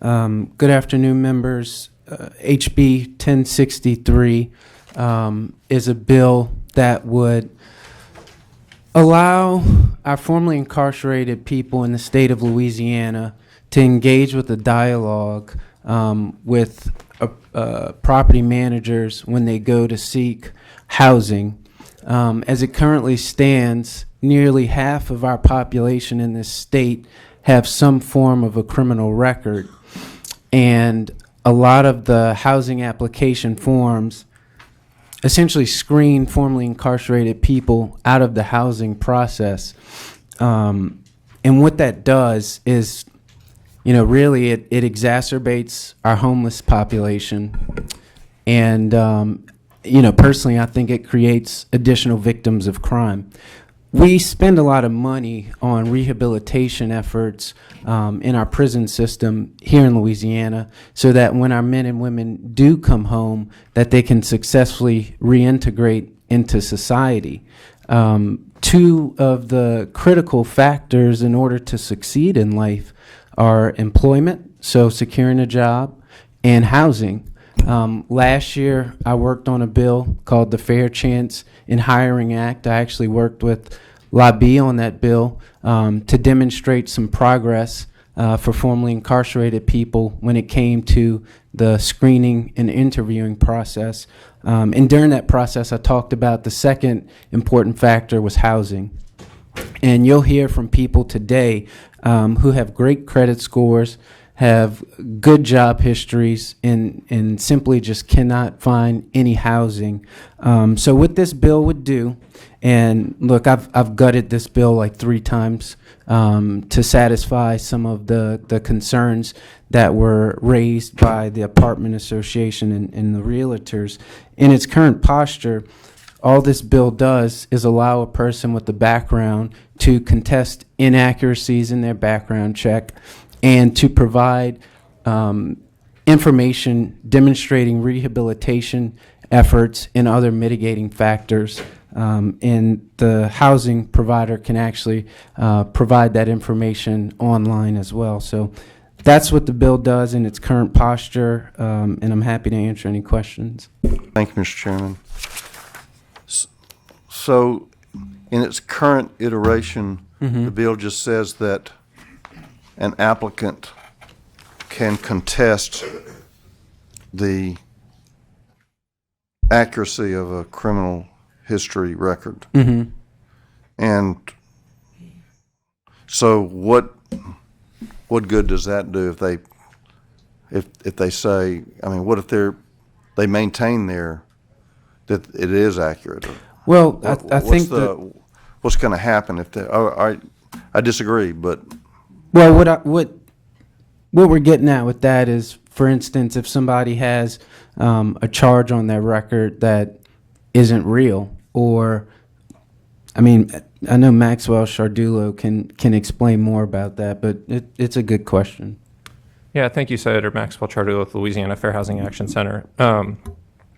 Good afternoon, members. HB 1063 is a bill that would allow our formerly incarcerated people in the state of Louisiana to engage with a dialogue with property managers when they go to seek housing. As it currently stands, nearly half of our population in this state have some form of a criminal record, and a lot of the housing application forms essentially screen formerly incarcerated people out of the housing process. And what that does is, really it exacerbates our homeless population. And, personally, I think it creates additional victims of crime. We spend a lot of money on rehabilitation efforts in our prison system here in Louisiana so that when our men and women do come home, that they can successfully reintegrate into society. Two of the critical factors in order to succeed in life are employment, so securing a job, and housing. Last year, I worked on a bill called the Fair Chance in Hiring Act. I actually worked with Lobby on that bill to demonstrate some progress for formerly incarcerated people when it came to the screening and interviewing process. And during that process, I talked about the second important factor was housing. And you'll hear from people today who have great credit scores, have good job histories, and simply just cannot find any housing. So what this bill would do, and look, I've gutted this bill like 3 times to satisfy some of the concerns that were raised by the apartment association and the realtors. In its current posture, all this bill does is allow a person with a background to contest inaccuracies in their background check and to provide information demonstrating rehabilitation efforts and other mitigating factors. And the housing provider can actually provide that information online as well. So that's what the bill does in its current posture, and I'm happy to answer any questions. Thank you, Mr. Chairman. So in its current iteration, the bill just says that an applicant can contest the accuracy of a criminal history record. And so what good does that do if they say, I mean, what if they maintain that it is accurate? Well, I think what's going to happen if I disagree, but well, what we're getting at with that is, for instance, if somebody has a charge on their record that isn't real, or, I mean, I know Maxwell Chardulo can explain more about that, but it's a good question. Yeah, thank you, Senator Maxwell Chardulo with Louisiana Fair Housing Action Center.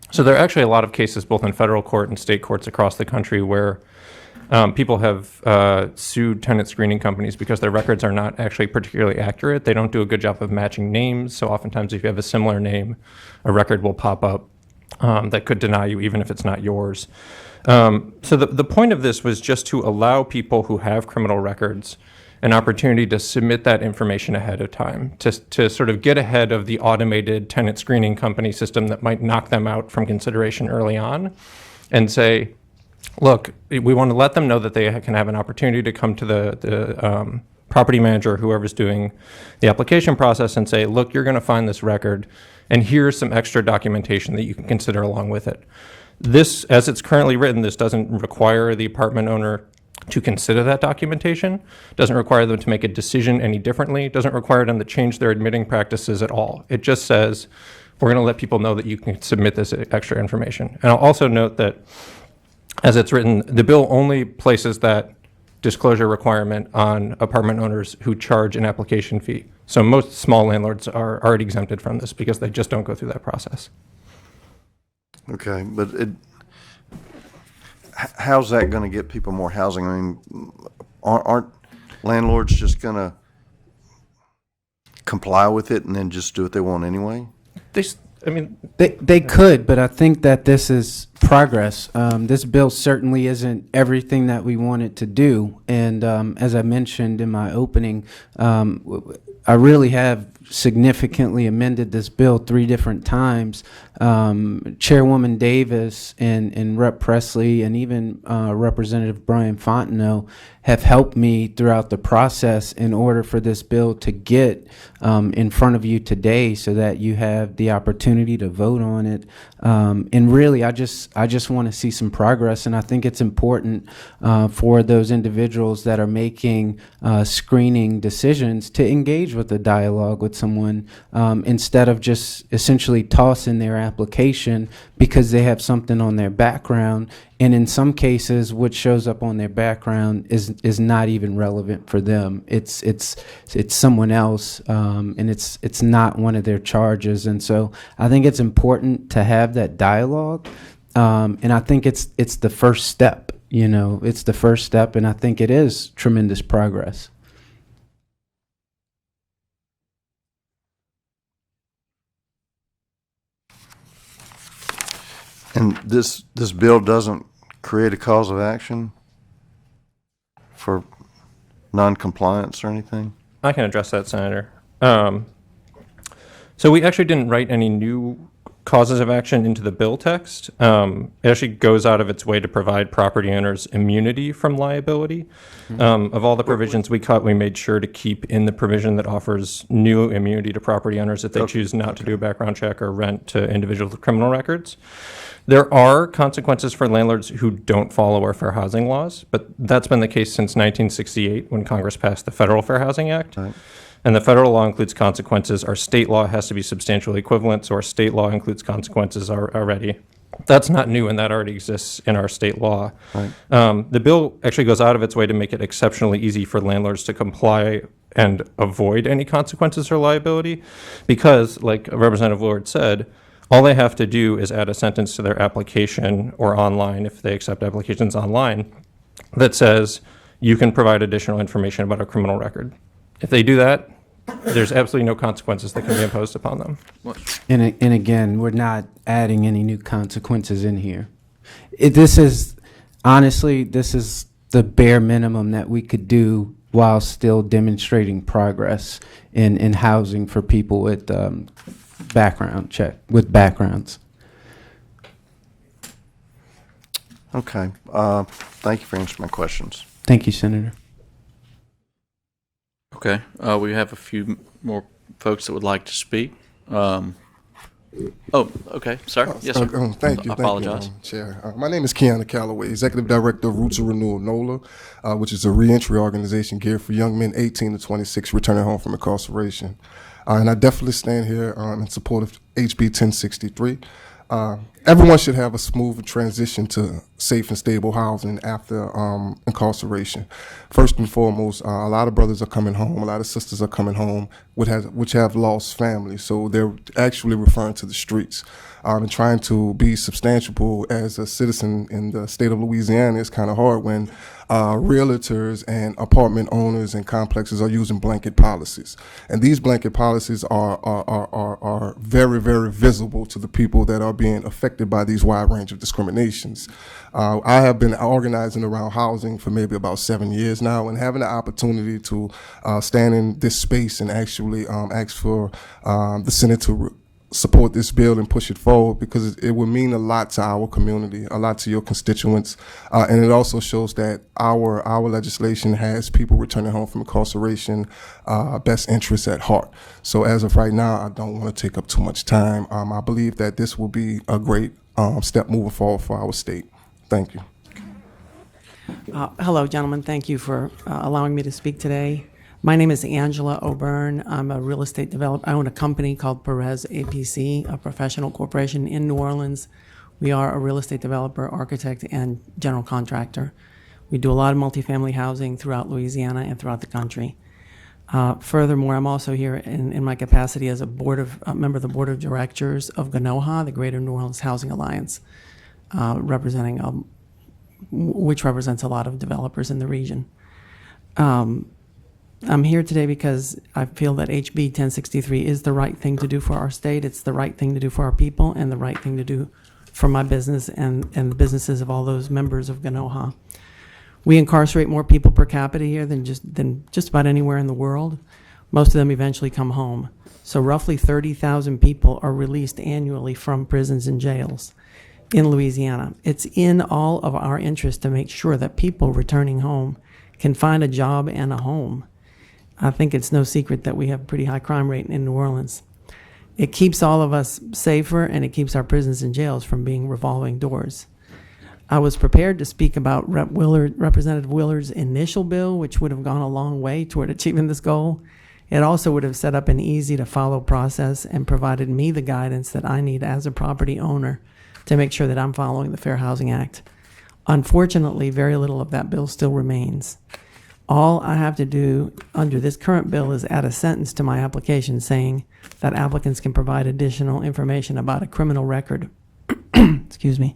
So there are actually a lot of cases, both in federal court and state courts across the country, where people have sued tenant screening companies because their records are not actually particularly accurate. They don't do a good job of matching names. So oftentimes if you have a similar name, a record will pop up that could deny you even if it's not yours. So the point of this was just to allow people who have criminal records an opportunity to submit that information ahead of time, to sort of get ahead of the automated tenant screening company system that might knock them out from consideration early on, and say, look, we want to let them know that they can have an opportunity to come to the property manager, whoever's doing the application process, and say, look, you're going to find this record, and here's some extra documentation that you can consider along with it. This, as it's currently written, this doesn't require the apartment owner to consider that documentation, doesn't require them to make a decision any differently, doesn't require them to change their admitting practices at all. It just says, we're going to let people know that you can submit this extra information. And I'll also note that, as it's written, the bill only places that disclosure requirement on apartment owners who charge an application fee. So most small landlords are already exempted from this because they just don't go through that process. Okay, but how's that going to get people more housing? I mean, aren't landlords just going to comply with it and then just do what they want anyway? I mean, They could, but I think that this is progress. This bill certainly isn't everything that we want it to do. And as I mentioned in my opening, I really have significantly amended this bill 3 different times. Chairwoman Davis and Rep. Presley and even Representative Brian Fontenot have helped me throughout the process in order for this bill to get in front of you today so that you have the opportunity to vote on it. And really, I just want to see some progress, and I think it's important for those individuals that are making screening decisions to engage with the dialogue with someone instead of just essentially tossing their application because they have something on their background, and in some cases what shows up on their background is not even relevant for them. It's someone else, and it's not one of their charges. And so I think it's important to have that dialogue, and I think it's the first step. It's the first step, and I think it is tremendous progress. And this bill doesn't create a cause of action for non-compliance or anything? I can address that, Senator. So we actually didn't write any new causes of action into the bill text. It actually goes out of its way to provide property owners immunity from liability. Of all the provisions we cut, we made sure to keep in the provision that offers new immunity to property owners if they choose not to do a background check or rent to individuals with criminal records. There are consequences for landlords who don't follow our fair housing laws, but that's been the case since 1968 when Congress passed the Federal Fair Housing Act. Right. And the federal law includes consequences. Our state law has to be substantially equivalent, so our state law includes consequences already. That's not new, and that already exists in our state law. Right. The bill actually goes out of its way to make it exceptionally easy for landlords to comply and avoid any consequences or liability because, like Representative Lord said, all they have to do is add a sentence to their application or online, if they accept applications online, that says you can provide additional information about a criminal record. If they do that, there's absolutely no consequences that can be imposed upon them. And again, we're not adding any new consequences in here. This is the bare minimum that we could do while still demonstrating progress in housing for people with backgrounds. Okay. Thank you for answering my questions. Thank you, Senator. Okay, we have a few more folks that would like to speak. Okay, sir. Yes, sir. Thank you. I apologize. Chair. My name is Keanu Calloway, Executive Director of Roots of Renewal NOLA, which is a reentry organization geared for young men 18 to 26 returning home from incarceration. And I definitely stand here in support of HB 1063. Everyone should have a smooth transition to safe and stable housing after incarceration. First and foremost, a lot of brothers are coming home, a lot of sisters are coming home which have lost families, so they're actually referring to the streets. And trying to be substantiable as a citizen in the state of Louisiana is kind of hard when realtors and apartment owners and complexes are using blanket policies. And these blanket policies are very, very visible to the people that are being affected by these wide range of discriminations. I have been organizing around housing for maybe about 7 years now, and having the opportunity to stand in this space and actually ask for the Senate to support this bill and push it forward, because it would mean a lot to our community, a lot to your constituents, and it also shows that our legislation has people returning home from incarceration best interests at heart. So as of right now, I don't want to take up too much time. I believe that this will be a great step moving forward for our state. Thank you. Hello, gentlemen. Thank you for allowing me to speak today. My name is Angela O'Byrne. I'm a real estate developer. I own a company called Perez APC, a professional corporation in New Orleans. We are a real estate developer, architect, and general contractor. We do a lot of multifamily housing throughout Louisiana and throughout the country. Furthermore, I'm also here in my capacity as a member of the board of directors of GNOHA, the Greater New Orleans Housing Alliance, which represents a lot of developers in the region. I'm here today because I feel that HB 1063 is the right thing to do for our state. It's the right thing to do for our people and the right thing to do for my business and the businesses of all those members of Ganoha. We incarcerate more people per capita here than just about anywhere in the world. Most of them eventually come home. So roughly 30,000 people are released annually from prisons and jails in Louisiana. It's in all of our interest to make sure that people returning home can find a job and a home. I think it's no secret that we have a pretty high crime rate in New Orleans. It keeps all of us safer, and it keeps our prisons and jails from being revolving doors. I was prepared to speak about Representative Willard's initial bill, which would have gone a long way toward achieving this goal. It also would have set up an easy-to-follow process and provided me the guidance that I need as a property owner to make sure that I'm following the Fair Housing Act. Unfortunately, very little of that bill still remains. All I have to do under this current bill is add a sentence to my application saying that applicants can provide additional information about a criminal record. Excuse me.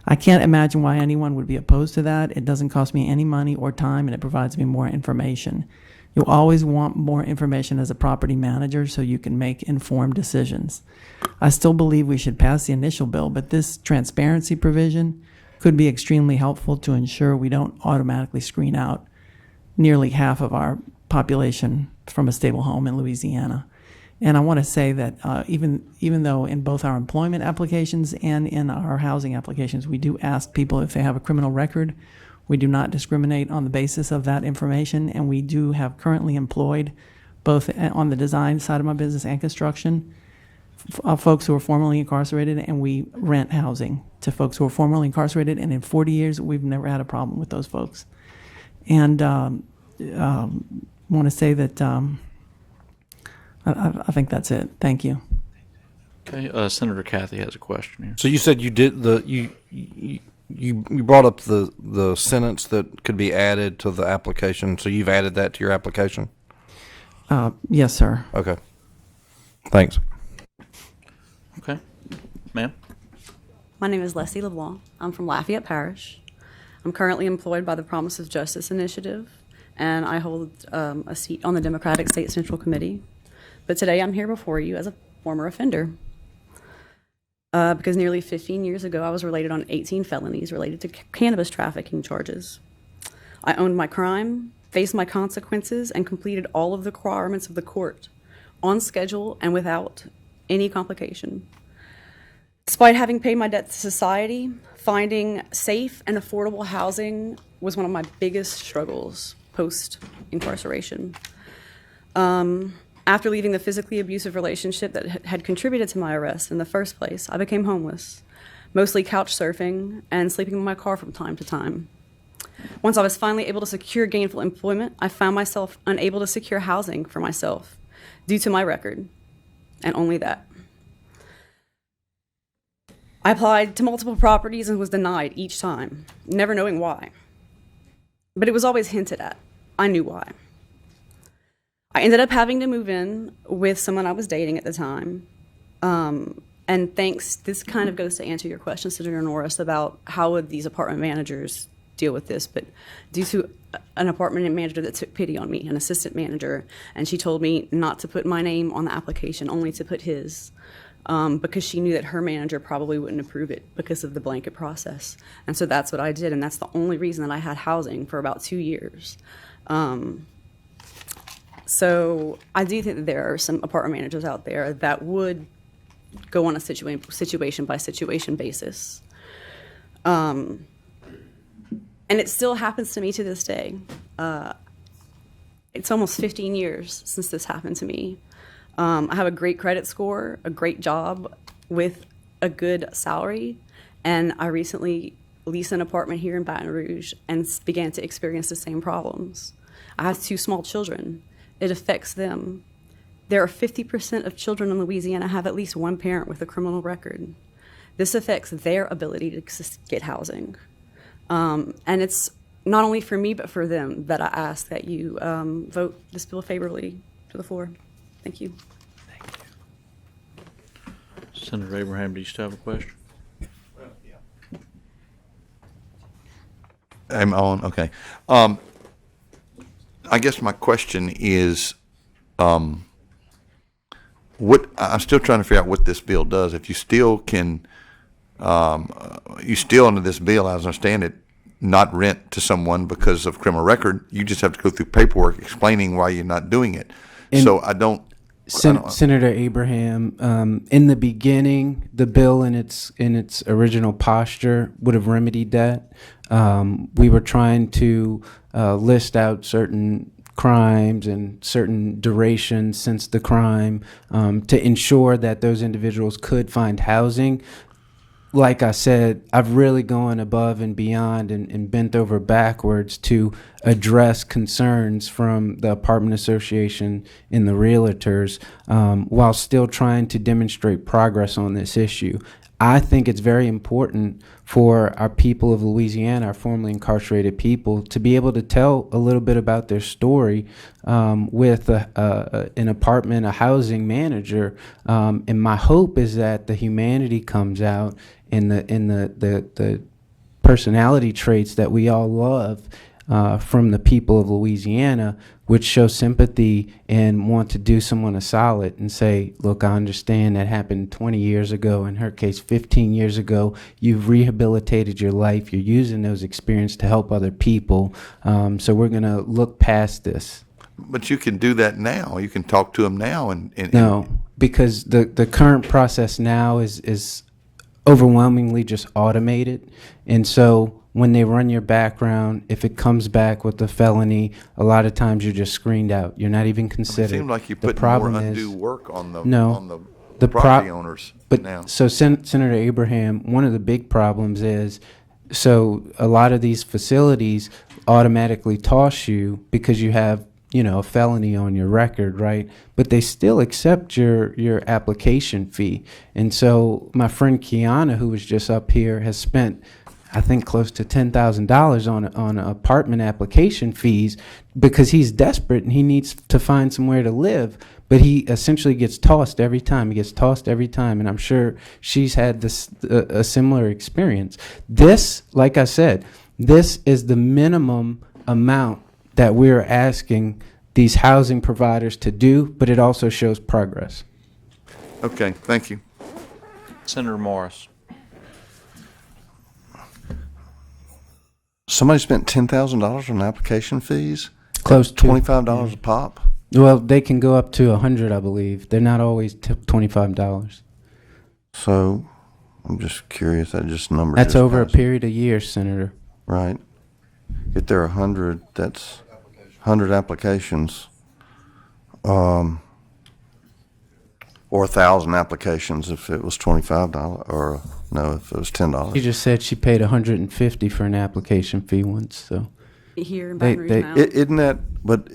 I can't imagine why anyone would be opposed to that. It doesn't cost me any money or time, and it provides me more information. You'll always want more information as a property manager so you can make informed decisions. I still believe we should pass the initial bill, but this transparency provision could be extremely helpful to ensure we don't automatically screen out nearly half of our population from a stable home in Louisiana. And I want to say that even though in both our employment applications and in our housing applications, we do ask people if they have a criminal record, we do not discriminate on the basis of that information, and we do have currently employed, both on the design side of my business and construction, folks who are formerly incarcerated, and we rent housing to folks who are formerly incarcerated, and in 40 years, we've never had a problem with those folks. And I want to say that I think that's it. Thank you. Okay, Senator Kathy has a question here. So you said you did you brought up the sentence that could be added to the application. So you've added that to your application? Yes, sir. Okay. Thanks. Okay, ma'am. My name is Leslie LeBlanc. I'm from Lafayette Parish. I'm currently employed by the Promise of Justice Initiative, and I hold a seat on the Democratic State Central Committee. But today I'm here before you as a former offender. Because nearly 15 years ago, I was related on 18 felonies related to cannabis trafficking charges. I owned my crime, faced my consequences, and completed all of the requirements of the court on schedule and without any complication. Despite having paid my debt to society, finding safe and affordable housing was one of my biggest struggles post-incarceration. After leaving the physically abusive relationship that had contributed to my arrest in the first place, I became homeless, mostly couch surfing and sleeping in my car from time to time. Once I was finally able to secure gainful employment, I found myself unable to secure housing for myself due to my record, and only that. I applied to multiple properties and was denied each time, never knowing why. But it was always hinted at. I knew why. I ended up having to move in with someone I was dating at the time. And thanks, this kind of goes to answer your question, Senator Norris, about how would these apartment managers deal with this. But due to an apartment manager that took pity on me, an assistant manager, and she told me not to put my name on the application, only to put his, because she knew that her manager probably wouldn't approve it because of the blanket process. And so that's what I did, and that's the only reason that I had housing for about 2 years. So I do think that there are some apartment managers out there that would go on a situation by situation basis. And it still happens to me to this day. It's almost 15 years since this happened to me. I have a great credit score, a great job with a good salary, and I recently leased an apartment here in Baton Rouge and began to experience the same problems. I have 2 small children. It affects them. There are 50% of children in Louisiana have at least one parent with a criminal record. This affects their ability to get housing. And it's not only for me, but for them that I ask that you vote this bill favorably to the floor. Thank you. Senator Abraham, do you still have a question? I'm on. Okay. I guess my question is, I'm still trying to figure out what this bill does. If you still can, you still under this bill, as I understand it, not rent to someone because of criminal record. You just have to go through paperwork explaining why you're not doing it. So I don't. Senator Abraham, in the beginning, the bill in its original posture would have remedied that. We were trying to list out certain crimes and certain durations since the crime to ensure that those individuals could find housing. Like I said, I've really gone above and beyond and bent over backwards to address concerns from the apartment association and the realtors while still trying to demonstrate progress on this issue. I think it's very important for our people of Louisiana, our formerly incarcerated people, to be able to tell a little bit about their story with an apartment, a housing manager. And my hope is that the humanity comes out in the personality traits that we all love from the people of Louisiana, which show sympathy and want to do someone a solid and say, look, I understand that happened 20 years ago, in her case 15 years ago. You've rehabilitated your life. You're using those experiences to help other people. So we're going to look past this. But you can do that now. You can talk to them now. And No, because the current process now is overwhelmingly just automated. And so when they run your background, if it comes back with a felony, a lot of times you're just screened out. You're not even considered. It seems like you The put more problem undue is- work on the No. on The property owners But now. so Senator Abraham, one of the big problems is, so a lot of these facilities automatically toss you because you have, a felony on your record, right? But they still accept your application fee. And so my friend Kiana, who was just up here, has spent, I think, close to $10,000 on apartment application fees because he's desperate and he needs to find somewhere to live. But he essentially gets tossed every time. He gets tossed every time, and I'm sure she's had this a similar experience. This, like I said, this is the minimum amount that we're asking these housing providers to do, but it also shows progress. Okay, thank you. Senator Morris. Somebody spent $10,000 on application fees. Close to $25 a pop. Well, they can go up to 100, I believe. They're not always $25. So I'm just curious. That just number. That's just over a passed. period of years, Senator. Right. If there are 100, that's 100 applications. Or 1,000 applications if it was $25, or no, if it was $10. She just said she paid $150 for an application fee once. So Here in They- Baton Rouge they- now. Isn't that? But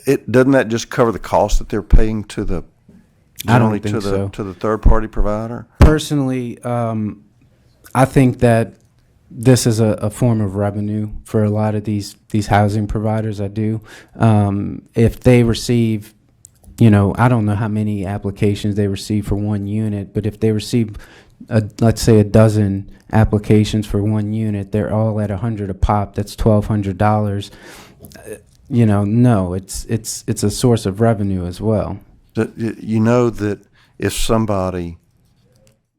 it doesn't that just cover the cost that they're paying to the? I don't generally think to the so. to the third party provider. personally, I think that this is a form of revenue for a lot of these housing providers. I do. If they receive, I don't know how many applications they receive for one unit, but if they receive, let's say, a dozen applications for one unit, they're all at $100 a pop. That's $1,200. No, it's a source of revenue as well. You know that if somebody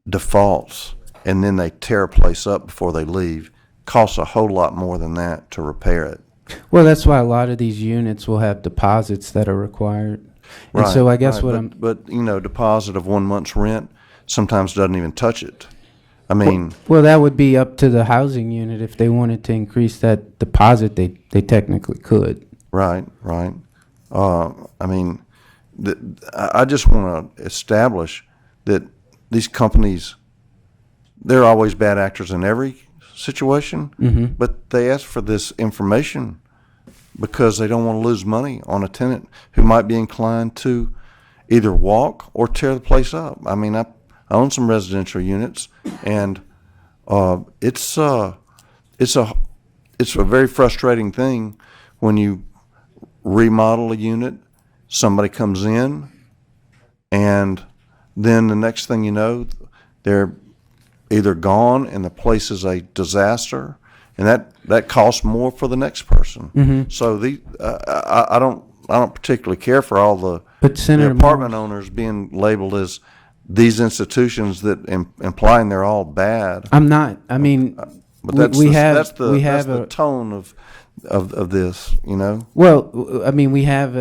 defaults and then they tear a place up before they leave, costs a whole lot more than that to repair it. Well, that's why a lot of these units will have deposits that are required. And so I guess what but deposit of 1 month's rent sometimes doesn't even touch it. I mean, Well, that would be up to the housing unit. If they wanted to increase that deposit, they technically could. right. I mean, I just want to establish that these companies, they're always bad actors in every situation, but they ask for this information because they don't want to lose money on a tenant who might be inclined to either walk or tear the place up. I mean, I own some residential units, and it's a very frustrating thing when you remodel a unit, somebody comes in, and then the next thing you know, they're either gone and the place is a disaster and that costs more for the next person. Mm-hmm. So I don't particularly care for all the Senator apartment owners being labeled as these institutions that implying they're all bad. I'm not. I mean, But that's that's the tone of this, you know. Well, I mean, we have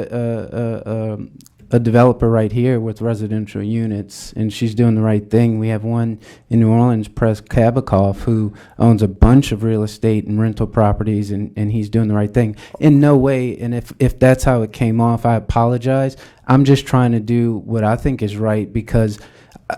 a developer right here with residential units, and she's doing the right thing. We have one in New Orleans, Pres Kabikoff, who owns a bunch of real estate and rental properties, and he's doing the right thing. In no way, and if that's how it came off, I apologize. I'm just trying to do what I think is right, because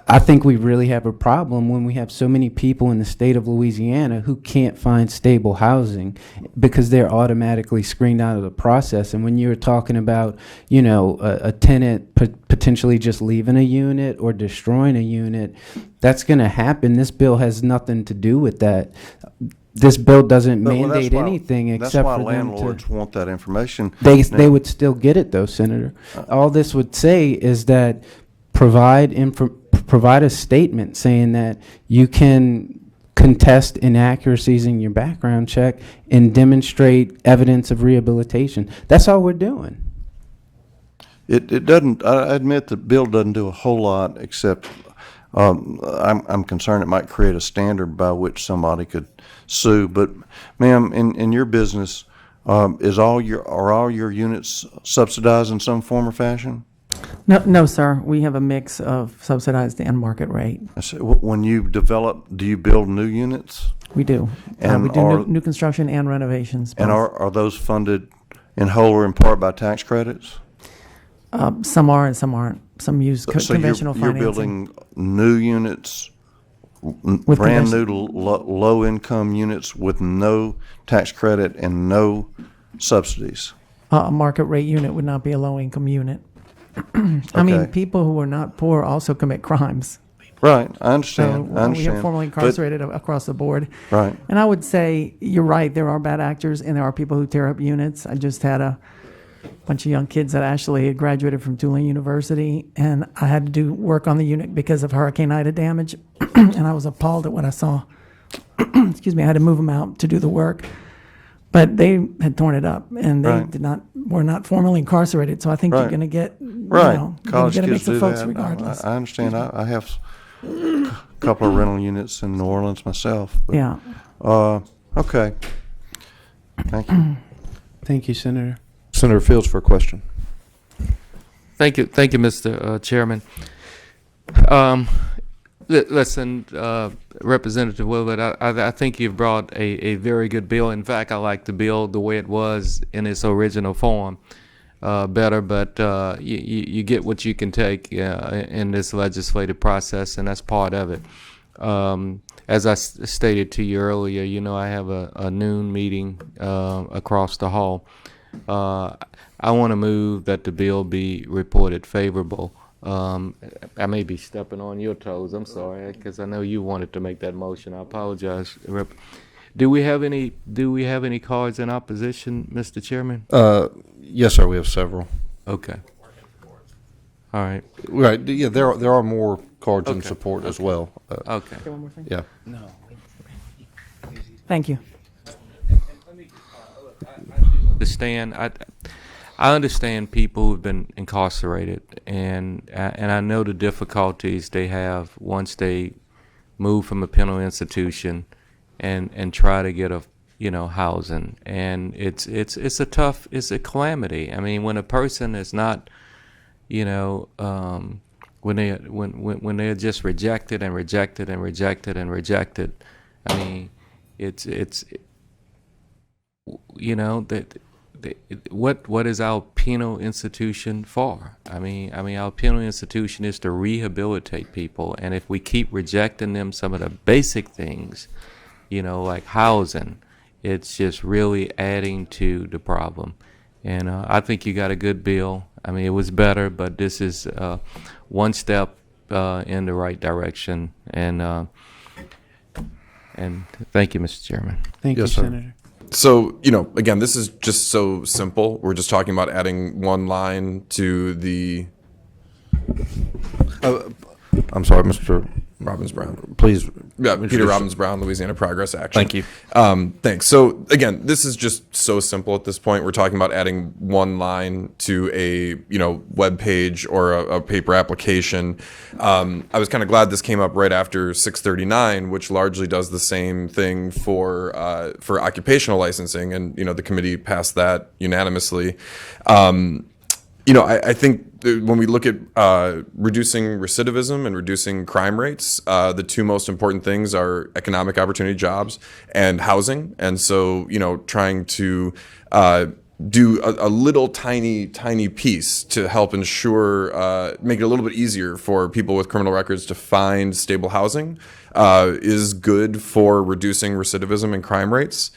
I think we really have a problem when we have so many people in the state of Louisiana who can't find stable housing because they're automatically screened out of the process. And when you're talking about, you know, a tenant potentially just leaving a unit or destroying a unit, that's going to happen. This bill has nothing to do with that. This bill doesn't mandate anything except for them to. That's why landlords want that information. They would still get it, though, Senator. All this would say is that provide a statement saying that you can contest inaccuracies in your background check and demonstrate evidence of rehabilitation. That's all we're doing. It doesn't. I admit the bill doesn't do a whole lot, except I'm concerned it might create a standard by which somebody could sue. But, ma'am, in your business, are all your units subsidized in some form or fashion? No, sir. We have a mix of subsidized and market rate. I said, when you develop, do you build new units? We do. And we do new construction and renovations. And both. are those funded in whole or in part by tax credits? Some are and some aren't. Some use conventional you're financing. building new units, With brand new low income units with no tax credit and no subsidies. A market rate unit would not be a low income unit. I mean, Okay. people who are not poor also commit crimes. Right, I So understand. I understand. we have formerly But- incarcerated across the board. Right. And I would say you're right. There are bad actors and there are people who tear up units. I just had a bunch of young kids that actually had graduated from Tulane University, and I had to do work on the unit because of Hurricane Ida damage, and I was appalled at what I saw. Excuse me. I had to move them out to do the work, but they had torn it up, and they Right. were not formally incarcerated. So I think you're Right. going to get Right. you're going College to get a kids mix of do folks that. regardless. I understand. I have a couple of rental units in New Orleans myself. But, Yeah. Okay. Thank you. Thank you, Senator. Senator Fields for a question. Thank you, Mr. Chairman. Listen, Representative Willard, I think you've brought a very good bill. In fact, I like the bill the way it was in its original form better, but you get what you can take in this legislative process, and that's part of it. As I stated to you earlier, you know, I have a noon meeting across the hall. I want to move that the bill be reported favorable. I may be stepping on your toes. I'm sorry, because I know you wanted to make that motion. I apologize. Do we have any cards in opposition, Mr. Chairman? Yes, sir. We have several. Okay. All right. Right. Yeah. There are more cards in Okay. support as well. Okay. One more thing. Yeah. Thank you. I understand people who've been incarcerated, and I know the difficulties they have once they move from a penal institution and try to get housing, and it's a calamity. I mean, when a person is not, when they're just rejected and rejected and rejected and rejected, I mean, it's what is our penal institution for? I mean, our penal institution is to rehabilitate people, and if we keep rejecting them some of the basic things, like housing, it's just really adding to the problem. And I think you got a good bill. I mean, it was better, but this is one step in the right direction. And thank you, Mr. Chairman. Thank you, Yes, sir. Senator. So, again, this is just so simple. We're just talking about adding one line to the. I'm sorry, Mr. Robbins Brown. Please. Yeah, Peter introduce- Robbins Brown, Louisiana Progress Action. Thank you. Thanks. So again, this is just so simple at this point. We're talking about adding one line to a web page or a paper application. I was kind of glad this came up right after 639, which largely does the same thing for occupational licensing, and the committee passed that unanimously. I think when we look at reducing recidivism and reducing crime rates, the two most important things are economic opportunity, jobs, and housing. And so, trying to do a little tiny piece to help ensure, make it a little bit easier for people with criminal records to find stable housing is good for reducing recidivism and crime rates.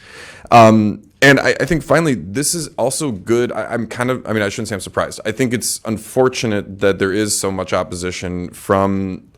And I think finally, this is also good. I shouldn't say I'm surprised. I think it's unfortunate that there is so much opposition from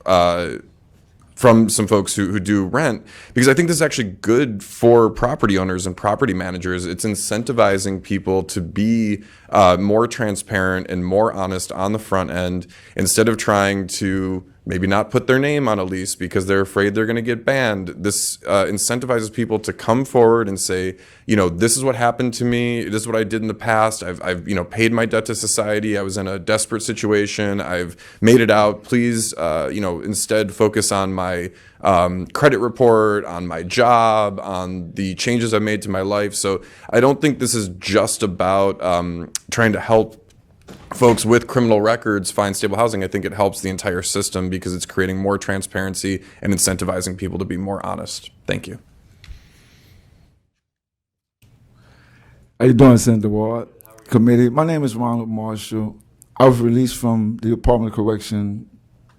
some folks who do rent, because I think this is actually good for property owners and property managers. It's incentivizing people to be more transparent and more honest on the front end, instead of trying to maybe not put their name on a lease because they're afraid they're going to get banned. This incentivizes people to come forward and say, this is what happened to me. This is what I did in the past. I've paid my debt to society. I was in a desperate situation. I've made it out. Please, instead focus on my credit report, on my job, on the changes I've made to my life. So I don't think this is just about trying to help folks with criminal records find stable housing. I think it helps the entire system because it's creating more transparency and incentivizing people to be more honest. Thank you. How you doing, Senator Ward? Committee. My name is Ronald Marshall. I was released from the Department of Correction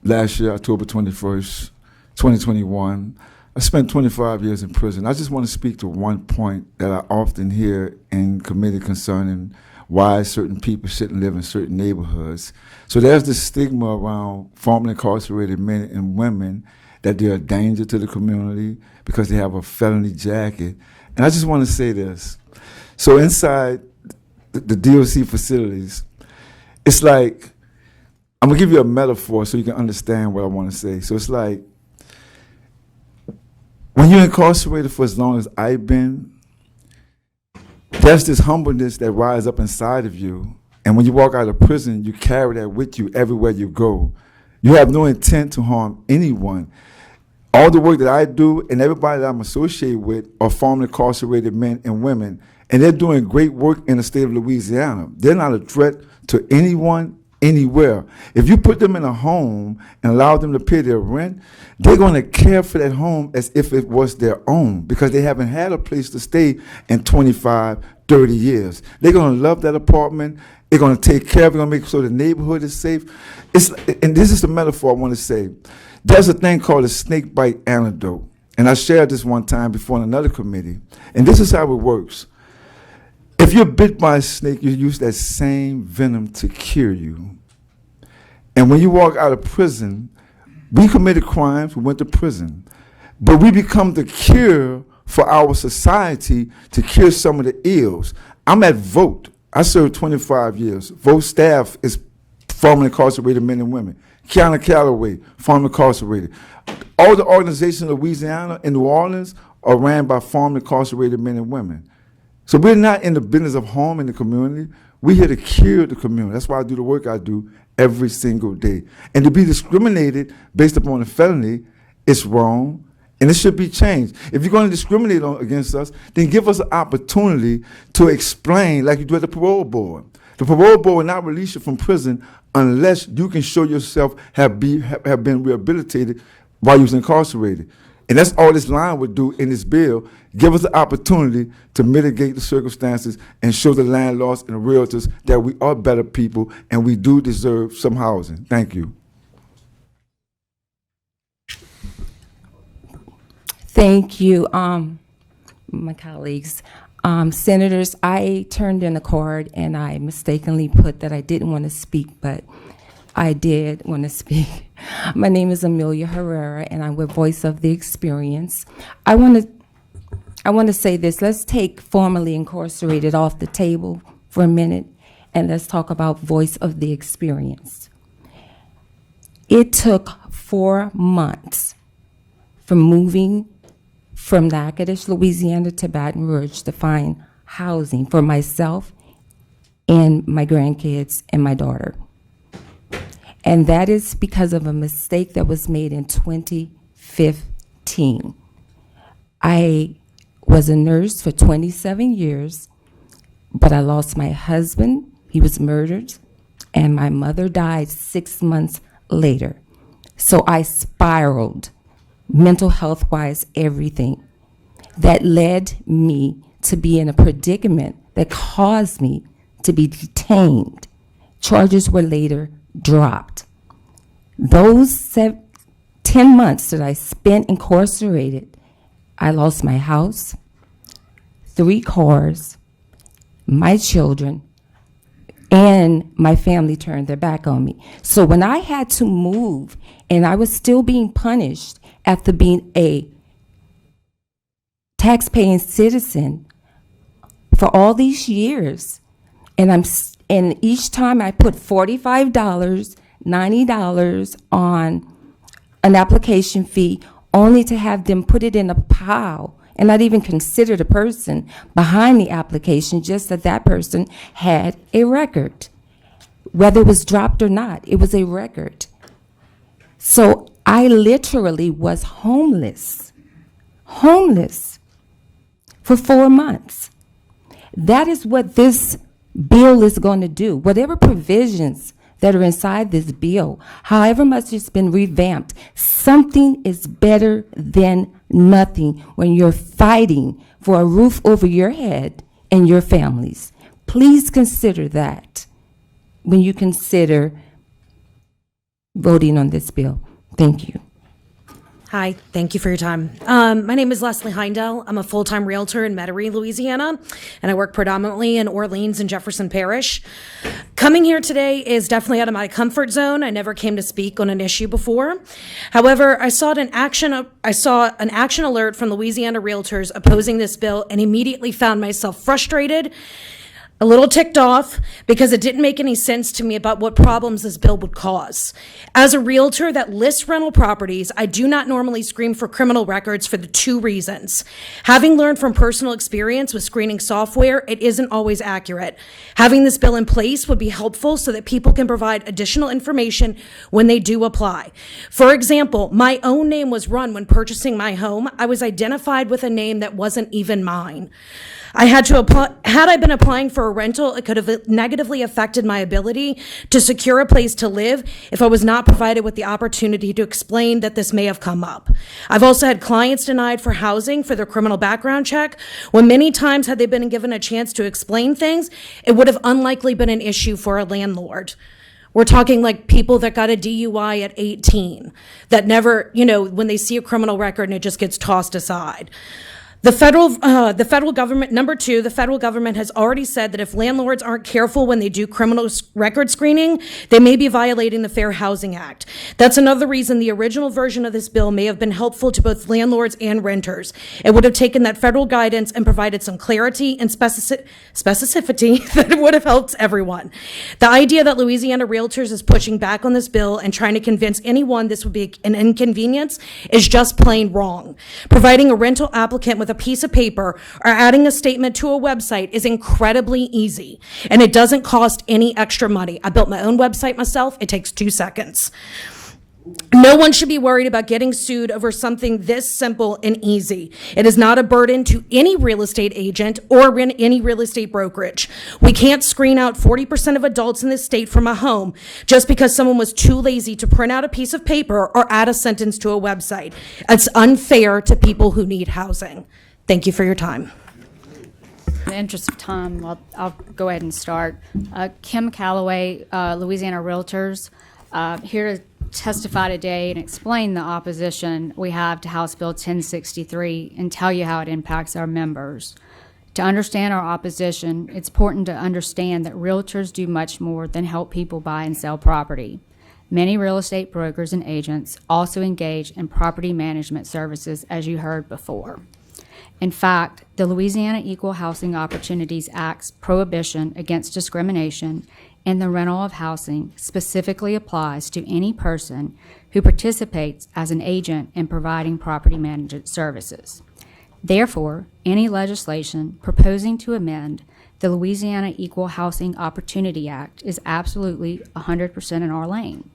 last year, October 21st, 2021. I spent 25 years in prison. I just want to speak to one point that I often hear in committee concerning why certain people shouldn't live in certain neighborhoods. So there's this stigma around formerly incarcerated men and women that they're a danger to the community because they have a felony jacket. And I just want to say this. So inside the DOC facilities, it's like, I'm gonna give you a metaphor so you can understand what I want to say. So it's like, when you're incarcerated for as long as I've been, there's this humbleness that rises up inside of you. And when you walk out of prison, you carry that with you everywhere you go. You have no intent to harm anyone. All the work that I do and everybody that I'm associated with are formerly incarcerated men and women. And they're doing great work in the state of Louisiana. They're not a threat to anyone, anywhere. If you put them in a home and allow them to pay their rent, they're going to care for that home as if it was their own, because they haven't had a place to stay in 25, 30 years. They're going to love that apartment. They're going to take care of it. They're going to make sure the neighborhood is safe. And this is the metaphor I want to say. There's a thing called a snake bite antidote. And I shared this one time before in another committee. And this is how it works. If you're bit by a snake, you use that same venom to cure you. And when you walk out of prison, we committed crimes, we went to prison. But we become the cure for our society to cure some of the ills. I'm at VOTE. I served 25 years. VOTE staff is formerly incarcerated men and women. Kiana Calloway, formerly incarcerated. All the organizations in Louisiana and New Orleans are ran by formerly incarcerated men and women. So we're not in the business of harming the community. We're here to cure the community. That's why I do the work I do every single day. And to be discriminated based upon a felony is wrong, and it should be changed. If you're going to discriminate against us, then give us an opportunity to explain, like you do at the parole board. The parole board will not release you from prison unless you can show yourself have been rehabilitated while you was incarcerated. And that's all this line would do in this bill. Give us the opportunity to mitigate the circumstances and show the landlords and the realtors that we are better people and we do deserve some housing. Thank you. Thank you, my colleagues. Senators, I turned in a card and I mistakenly put that I didn't want to speak, but I did want to speak. My name is Amelia Herrera, and I'm with Voice of the Experience. I want to say this. Let's take formerly incarcerated off the table for a minute, and let's talk about Voice of the Experience. It took 4 months from moving from Natchitoches, Louisiana to Baton Rouge to find housing for myself and my grandkids and my daughter. And that is because of a mistake that was made in 2015. I was a nurse for 27 years, but I lost my husband. He was murdered, and my mother died 6 months later. So I spiraled, mental health-wise, everything. That led me to be in a predicament that caused me to be detained. Charges were later dropped. Those 10 months that I spent incarcerated, I lost my house, 3 cars, my children, and my family turned their back on me. So when I had to move and I was still being punished after being a tax-paying citizen for all these years, and each time I put $45, $90 on an application fee, only to have them put it in a pile and not even consider the person behind the application, just that that person had a record. Whether it was dropped or not, it was a record. So I literally was homeless for 4 months. That is what this bill is going to do. Whatever provisions that are inside this bill, however much it's been revamped, something is better than nothing when you're fighting for a roof over your head and your families. Please consider that when you consider voting on this bill. Thank you. Hi, thank you for your time. My name is Leslie Heindel. I'm a full-time realtor in Metairie, Louisiana, and I work predominantly in Orleans and Jefferson Parish. Coming here today is definitely out of my comfort zone. I never came to speak on an issue before. However, I saw an action alert from Louisiana realtors opposing this bill and immediately found myself frustrated, a little ticked off, because it didn't make any sense to me about what problems this bill would cause. As a realtor that lists rental properties, I do not normally screen for criminal records for the 2 reasons. Having learned from personal experience with screening software, it isn't always accurate. Having this bill in place would be helpful so that people can provide additional information when they do apply. For example, my own name was run when purchasing my home. I was identified with a name that wasn't even mine. Had I been applying for a rental, it could have negatively affected my ability to secure a place to live if I was not provided with the opportunity to explain that this may have come up. I've also had clients denied for housing for their criminal background check, when many times had they been given a chance to explain things, it would have unlikely been an issue for a landlord. We're talking like people that got a DUI at 18, that never, when they see a criminal record and it just gets tossed aside. The federal government, number 2, the federal government has already said that if landlords aren't careful when they do criminal record screening, they may be violating the Fair Housing Act. That's another reason the original version of this bill may have been helpful to both landlords and renters. It would have taken that federal guidance and provided some clarity and specificity that would have helped everyone. The idea that Louisiana Realtors is pushing back on this bill and trying to convince anyone this would be an inconvenience is just plain wrong. Providing a rental applicant with a piece of paper or adding a statement to a website is incredibly easy, and it doesn't cost any extra money. I built my own website myself. It takes 2 seconds. No one should be worried about getting sued over something this simple and easy. It is not a burden to any real estate agent or any real estate brokerage. We can't screen out 40% of adults in this state from a home just because someone was too lazy to print out a piece of paper or add a sentence to a website. It's unfair to people who need housing. Thank you for your time. In the interest of time, I'll go ahead and start. Kim Calloway, Louisiana Realtors, here to testify today and explain the opposition we have to House Bill 1063 and tell you how it impacts our members. To understand our opposition, it's important to understand that realtors do much more than help people buy and sell property. Many real estate brokers and agents also engage in property management services, as you heard before. In fact, the Louisiana Equal Housing Opportunities Act's prohibition against discrimination and the rental of housing specifically applies to any person who participates as an agent in providing property management services. Therefore, any legislation proposing to amend the Louisiana Equal Housing Opportunity Act is absolutely 100% in our lane,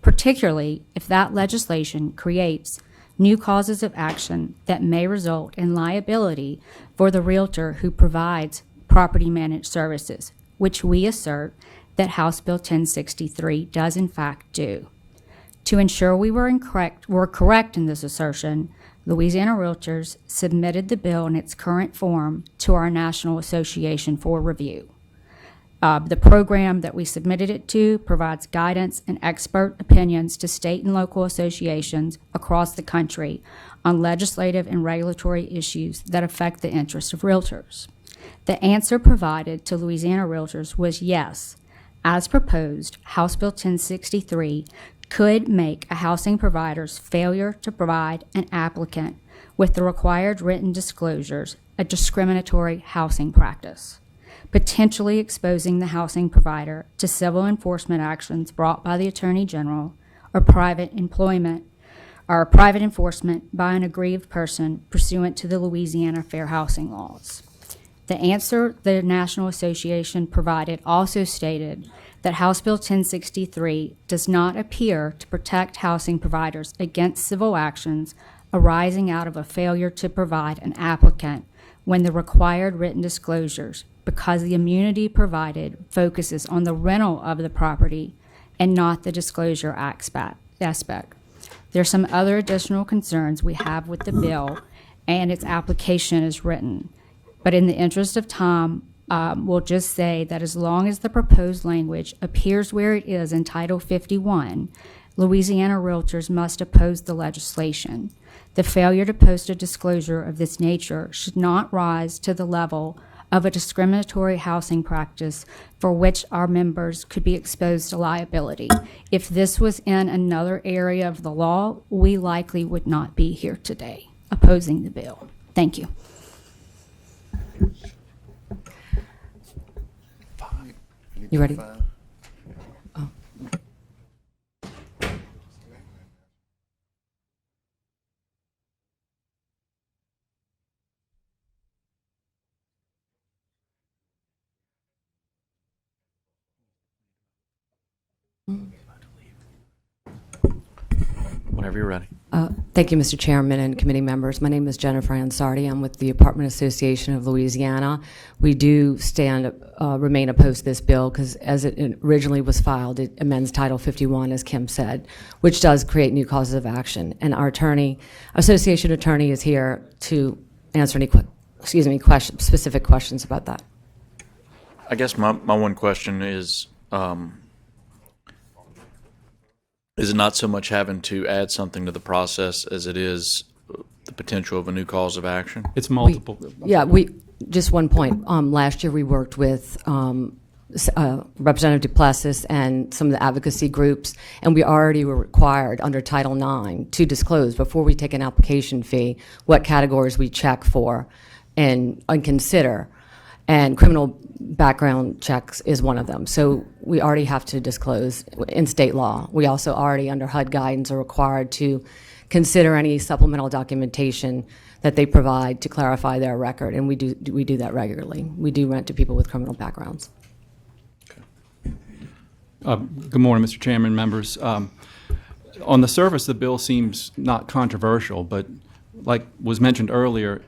particularly if that legislation creates new causes of action that may result in liability for the realtor who provides property managed services, which we assert that House Bill 1063 does in fact do. To ensure we were correct in this assertion, Louisiana Realtors submitted the bill in its current form to our National Association for review. The program that we submitted it to provides guidance and expert opinions to state and local associations across the country on legislative and regulatory issues that affect the interests of realtors. The answer provided to Louisiana Realtors was yes. As proposed, House Bill 1063 could make a housing provider's failure to provide an applicant with the required written disclosures a discriminatory housing practice, potentially exposing the housing provider to civil enforcement actions brought by the Attorney General or private employment or private enforcement by an aggrieved person pursuant to the Louisiana Fair Housing laws. The answer the National Association provided also stated that House Bill 1063 does not appear to protect housing providers against civil actions arising out of a failure to provide an applicant when the required written disclosures, because the immunity provided focuses on the rental of the property and not the disclosure aspect. There are some other additional concerns we have with the bill and its application as written. But in the interest of time, we'll just say that as long as the proposed language appears where it is in Title 51, Louisiana Realtors must oppose the legislation. The failure to post a disclosure of this nature should not rise to the level of a discriminatory housing practice for which our members could be exposed to liability. If this was in another area of the law, we likely would not be here today opposing the bill. Thank you. You ready? Oh. Whenever you're ready. Thank you, Mr. Chairman and committee members. My name is Jennifer Ansardi. I'm with the Apartment Association of Louisiana. We do remain opposed to this bill because as it originally was filed, it amends Title 51, as Kim said, which does create new causes of action. And our association attorney is here to answer any specific questions about that. I guess my one question is it not so much having to add something to the process as it is the potential of a new cause of action? It's multiple. Just one point. Last year we worked with Representative Duplessis and some of the advocacy groups, and we already were required under Title IX to disclose before we take an application fee what categories we check for and consider. And criminal background checks is one of them. So we already have to disclose in state law. We also already, under HUD guidance, are required to consider any supplemental documentation that they provide to clarify their record, and we do that regularly. We do rent to people with criminal backgrounds. Good morning, Mr. Chairman, members. On the surface, the bill seems not controversial, but like was mentioned earlier,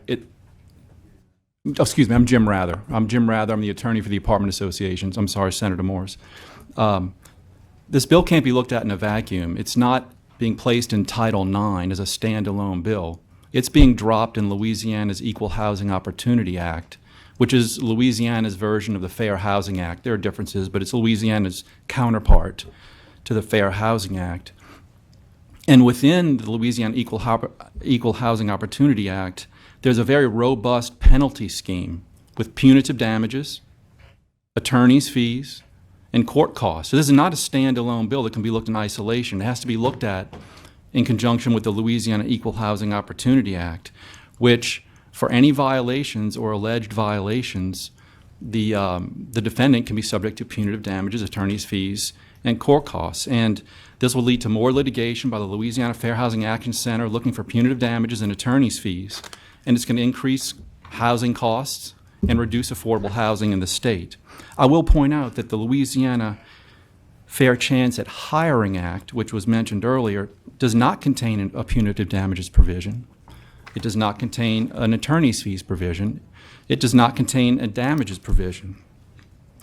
excuse me, I'm Jim Rather. I'm the attorney for the Apartment Associations. I'm sorry, Senator Morris. This bill can't be looked at in a vacuum. It's not being placed in Title IX as a standalone bill. It's being dropped in Louisiana's Equal Housing Opportunity Act, which is Louisiana's version of the Fair Housing Act. There are differences, but it's Louisiana's counterpart to the Fair Housing Act. And within the Louisiana Equal Housing Opportunity Act, there's a very robust penalty scheme with punitive damages, attorney's fees, and court costs. So this is not a standalone bill that can be looked in isolation. It has to be looked at in conjunction with the Louisiana Equal Housing Opportunity Act, which, for any violations or alleged violations, the defendant can be subject to punitive damages, attorney's fees, and court costs. And this will lead to more litigation by the Louisiana Fair Housing Action Center looking for punitive damages and attorney's fees. And it's going to increase housing costs and reduce affordable housing in the state. I will point out that the Louisiana Fair Chance at Hiring Act, which was mentioned earlier, does not contain a punitive damages provision. It does not contain an attorney's fees provision. It does not contain a damages provision.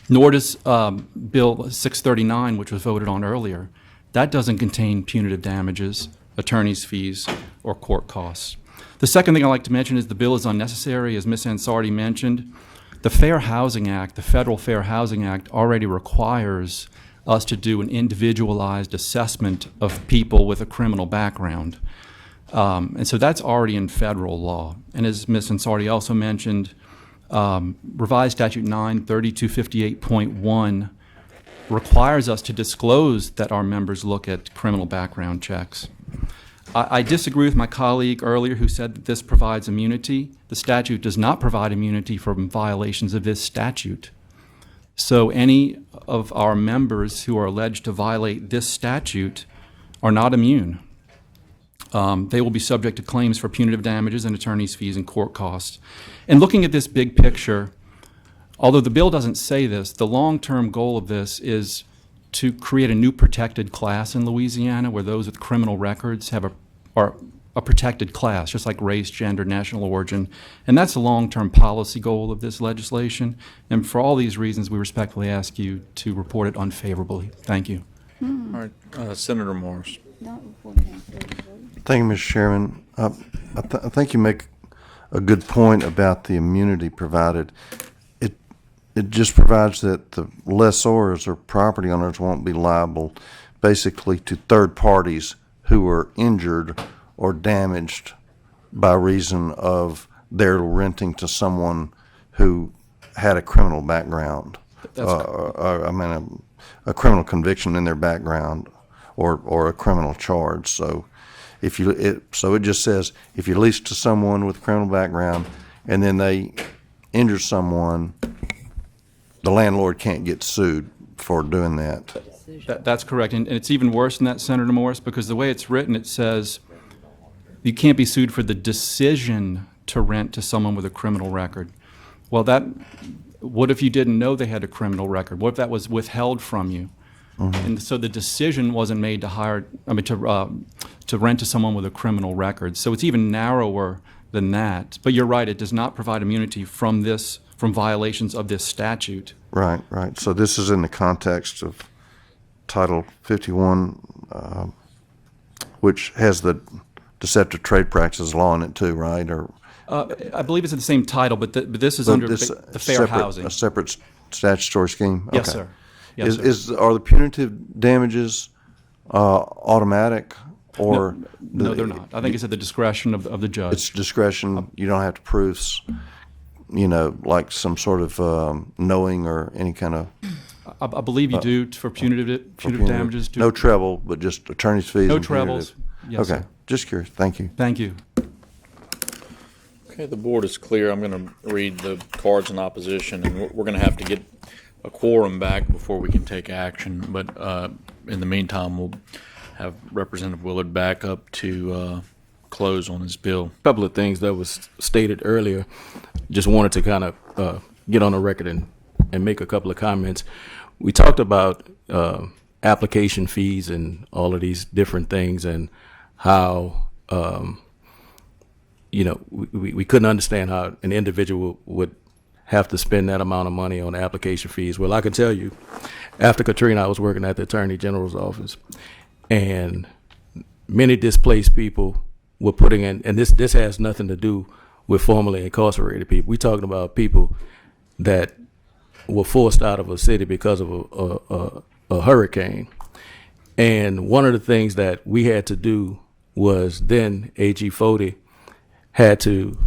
Nor does Bill 639, which was voted on earlier. That doesn't contain punitive damages, attorney's fees, or court costs. The second thing I'd like to mention is the bill is unnecessary, as Ms. Ansardi mentioned. The Fair Housing Act, the Federal Fair Housing Act, already requires us to do an individualized assessment of people with a criminal background. And so that's already in federal law. And as Ms. Ansardi also mentioned, revised statute 93258.1 requires us to disclose that our members look at criminal background checks. I disagree with my colleague earlier who said that this provides immunity. The statute does not provide immunity from violations of this statute. So any of our members who are alleged to violate this statute are not immune. They will be subject to claims for punitive damages and attorney's fees and court costs. And looking at this big picture, although the bill doesn't say this, the long-term goal of this is to create a new protected class in Louisiana where those with criminal records are a protected class, just like race, gender, national origin. And that's a long-term policy goal of this legislation. And for all these reasons, we respectfully ask you to report it unfavorably. Thank you. All right, Senator Morris. Thank you, Mr. Chairman. I think you make a good point about the immunity provided. It just provides that the lessors or property owners won't be liable basically to third parties who are injured or damaged by reason of their renting to someone who had a criminal background. A criminal conviction in their background or a criminal charge. So it just says if you lease to someone with a criminal background and then they injure someone, the landlord can't get sued for doing that. That's correct. And it's even worse than that, Senator Morris, because the way it's written, it says you can't be sued for the decision to rent to someone with a criminal record. Well, what if you didn't know they had a criminal record? What if that was withheld from you? Mm-hmm. And so the decision wasn't made to rent to someone with a criminal record. So it's even narrower than that. But you're right, it does not provide immunity from violations of this statute. Right. So this is in the context of Title 51, which has the Deceptive Trade Practices law in it too, right? Or I believe it's in the same title, but this is under the Fair Housing. A separate statutory scheme? Yes, okay. sir. Yes, sir. Are the punitive damages automatic? Or no, they're not. I think it's at the discretion of the judge. It's discretion. You don't have to prove, like some sort of knowing or any kind of. I believe you do for punitive damages. No treble, but just attorney's fees. No trebles. Yes, okay. Sir. Just curious. Thank you. Thank you. Okay, the board is clear. I'm going to read the cards in opposition, and we're going to have to get a quorum back before we can take action. But in the meantime, we'll have Representative Willard back up to close on his bill. A couple of things that was stated earlier. Just wanted to kind of get on the record and make a couple of comments. We talked about application fees and all of these different things and how, we couldn't understand how an individual would have to spend that amount of money on application fees. Well, I can tell you, after Katrina, I was working at the Attorney General's office, and many displaced people were putting in, and this has nothing to do with formerly incarcerated people. We're talking about people that were forced out of a city because of a hurricane. And one of the things that we had to do was then AG Fody had to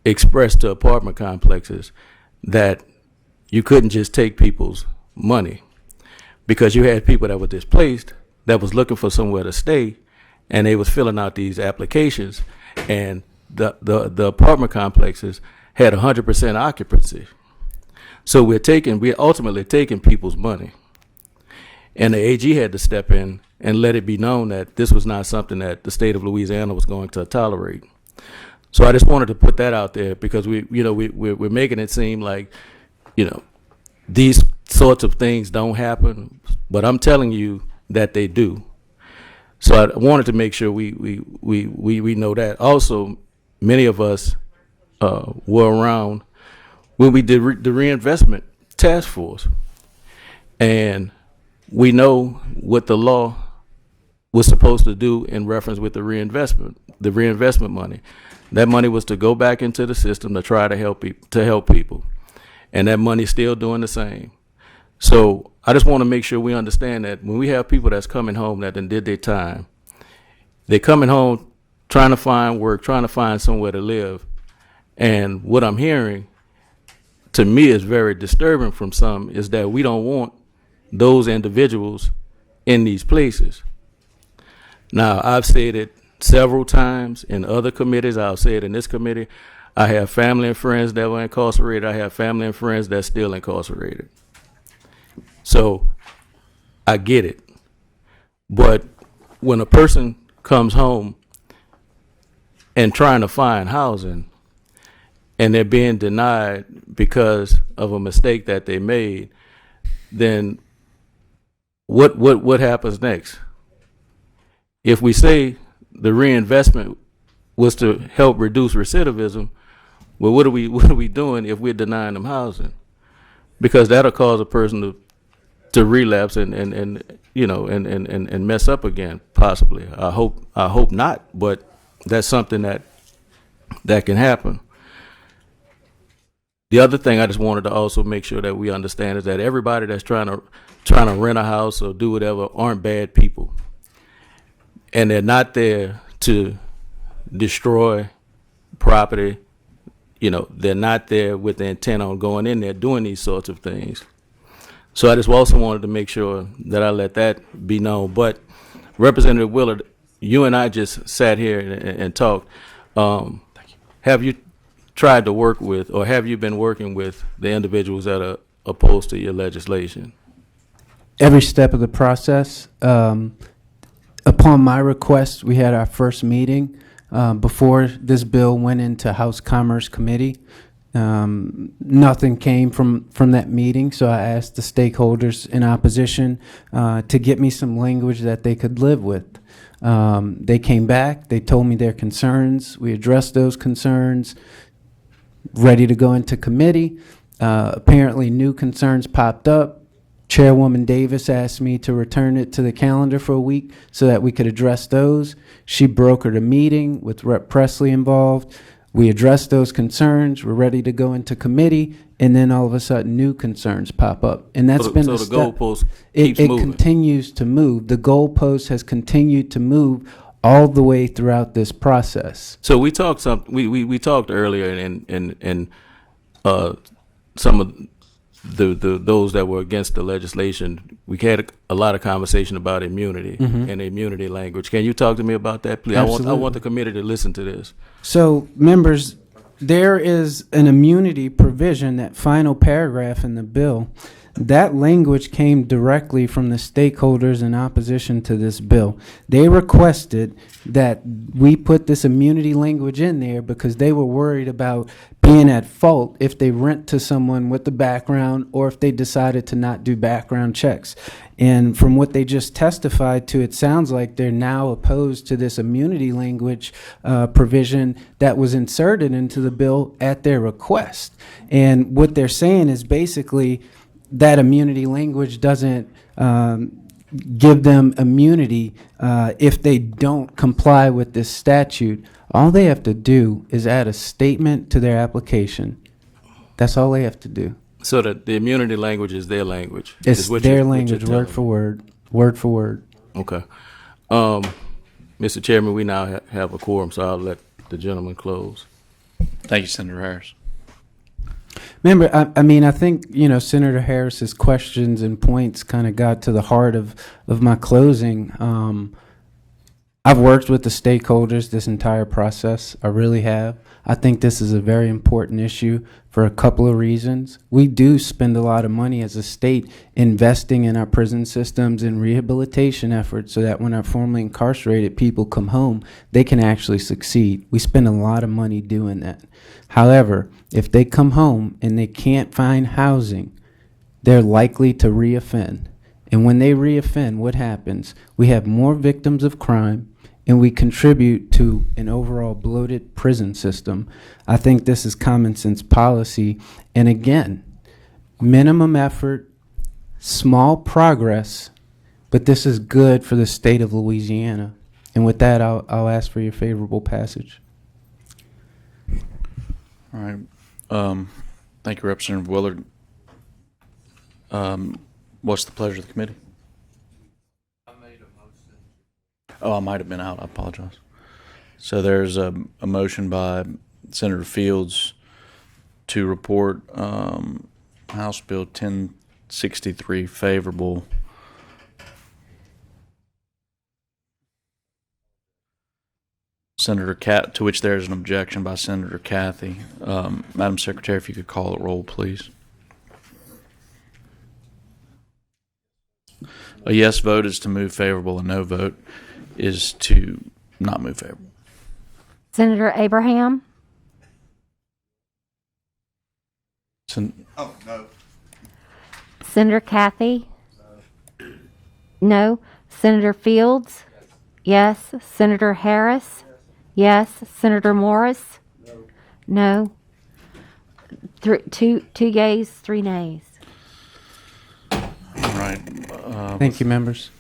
express to apartment complexes that you couldn't just take people's money, because you had people that were displaced that was looking for somewhere to stay, and they was filling out these applications, and the apartment complexes had 100% occupancy. So we're ultimately taking people's money. And the AG had to step in and let it be known that this was not something that the state of Louisiana was going to tolerate. So I just wanted to put that out there because we're making it seem like, these sorts of things don't happen, but I'm telling you that they do. So I wanted to make sure we know that. Also, many of us were around when we did the reinvestment task force, and we know what the law was supposed to do in reference with the reinvestment money. That money was to go back into the system to try to help people, and that money's still doing the same. So I just want to make sure we understand that when we have people that's coming home that then did their time, they're coming home trying to find work, trying to find somewhere to live, and what I'm hearing to me is very disturbing from some is that we don't want those individuals in these places. Now, I've said it several times in other committees. I'll say it in this committee. I have family and friends that were incarcerated. I have family and friends that's still incarcerated. So I get it. But when a person comes home and trying to find housing and they're being denied because of a mistake that they made, then what happens next? If we say the reinvestment was to help reduce recidivism, well, what are we doing if we're denying them housing? Because that'll cause a person to relapse and mess up again, possibly. I hope not, but that's something that can happen. The other thing I just wanted to also make sure that we understand is that everybody that's trying to rent a house or do whatever aren't bad people. And they're not there to destroy property. They're not there with the intent on going in there doing these sorts of things. So I just also wanted to make sure that I let that be known. But Representative Willard, you and I just sat here and talked. Have you tried to work with, or have you been working with the individuals that are opposed to your legislation? Every step of the process. Upon my request, we had our first meeting before this bill went into House Commerce Committee. Nothing came from that meeting, so I asked the stakeholders in opposition to get me some language that they could live with. They came back, they told me their concerns, we addressed those concerns, ready to go into committee. Apparently new concerns popped up. Chairwoman Davis asked me to return it to the calendar for a week so that we could address those. She brokered a meeting with Rep. Presley involved. We addressed those concerns. We're ready to go into committee, and then all of a sudden, new concerns pop up, and that's been the goalpost keeps moving. It continues to move. The goalpost has continued to move all the way throughout this process. So we talked we talked earlier, and some of those that were against the legislation, we had a lot of conversation about immunity and immunity language. Can you talk to me about that, please? I want the committee to listen to this. So, members, there is an immunity provision, that final paragraph in the bill. That language came directly from the stakeholders in opposition to this bill. They requested that we put this immunity language in there because they were worried about being at fault if they rent to someone with the background or if they decided to not do background checks. And from what they just testified to, it sounds like they're now opposed to this immunity language provision that was inserted into the bill at their request. And what they're saying is basically that immunity language doesn't give them immunity if they don't comply with this statute. All they have to do is add a statement to their application. That's all they have to do. So that the immunity language is their language. It's their language, word for word, word for word. Okay. Mr. Chairman, we now have a quorum, so I'll let the gentleman close. Thank you, Senator Harris. Remember, I think, Senator Harris's questions and points kind of got to the heart of my closing. I've worked with the stakeholders this entire process. I really have. I think this is a very important issue for a couple of reasons. We do spend a lot of money as a state investing in our prison systems and rehabilitation efforts so that when our formerly incarcerated people come home, they can actually succeed. We spend a lot of money doing that. However, if they come home and they can't find housing, they're likely to reoffend. And when they reoffend, what happens? We have more victims of crime, and we contribute to an overall bloated prison system. I think this is common sense policy. And again, minimum effort, small progress, but this is good for the state of Louisiana. And with that, I'll ask for your favorable passage. All right. Thank you, Representative Willard. What's the pleasure of the committee? Oh, I might have been out. I apologize. So there's a motion by Senator Fields to report House Bill 1063 favorable. To which there is an objection by Senator Kathy. Madam Secretary, if you could call the roll, please. A yes vote is to move favorable. A no vote is to not move favorable. Senator Abraham? Oh, no. Senator Kathy? No. Senator Fields? Yes. Senator Harris? Yes. Senator Morris? No. Two yeas, 3 nays. All right. Thank you, members.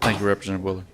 Thank you, Representative Willard.